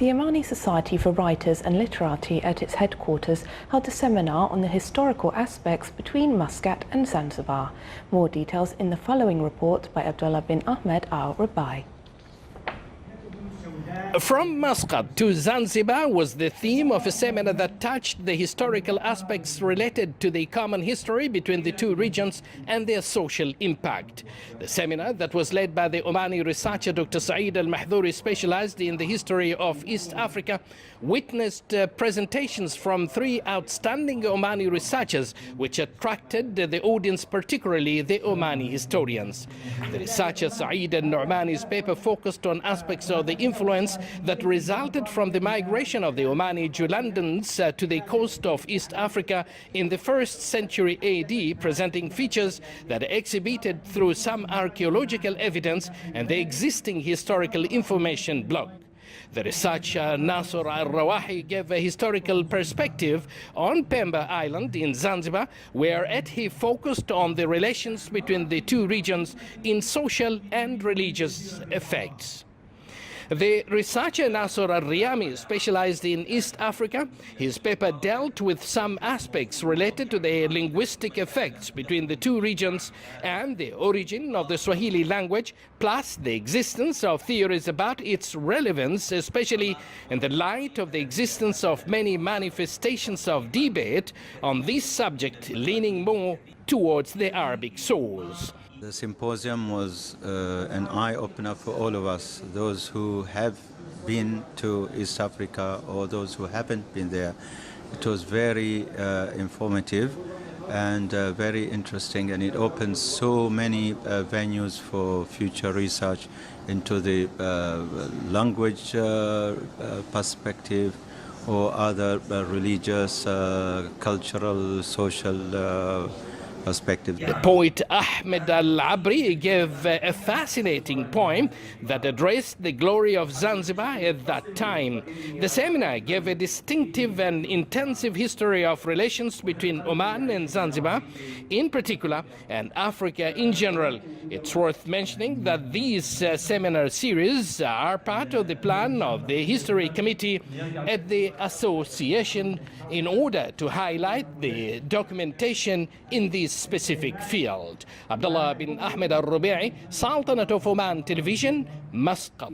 The Omani Society for Writers and Literati at its headquarters held a seminar on the historical aspects between Muscat and Zanzibar. More details in the following report by Abdullah bin Ahmed Al-Rabai. From Muscat to Zanzibar was the theme of a seminar that touched the historical aspects related to the common history between the two regions and their social impact. The seminar, that was led by the Omani researcher Dr. Saeed Al-Mahdhouri, specialized in the history of East Africa, witnessed presentations from three outstanding Omani researchers, which attracted the audience, particularly the Omani historians. The researcher Saeed Al-Nu'mani's paper focused on aspects of the influence that resulted from the migration of the Omani Julandans to the coast of East Africa in the 1st century AD, presenting features that are exhibited through some archaeological evidence and the existing historical information block. The researcher Nasser Al-Rawahi gave a historical perspective on Pemba Island in Zanzibar, whereat he focused on the relations between the two regions in social and religious effects. The researcher Nasser Al-Riyami specialized in East Africa. His paper dealt with some aspects related to the linguistic effects between the two regions and the origin of the Swahili language, plus the existence of theories about its relevance, especially in the light of the existence of many manifestations of debate on this subject, leaning more towards the Arabic source. The symposium was an eye-opener for all of us, those who have been to East Africa or those who haven't been there. It was very informative and very interesting, and it opens so many venues for future research into the language perspective or other religious, cultural, social perspective. The poet Ahmed Al-Abri gave a fascinating poem that addressed the glory of Zanzibar at that time. The seminar gave a distinctive and intensive history of relations between Oman and Zanzibar in particular, and Africa in general. It's worth mentioning that these seminar series are part of the plan of the History Committee at the Association in order to highlight the documentation in this specific field. Abdullah bin Ahmed Al-Rabai, Sultanate of Oman Television, Muscat.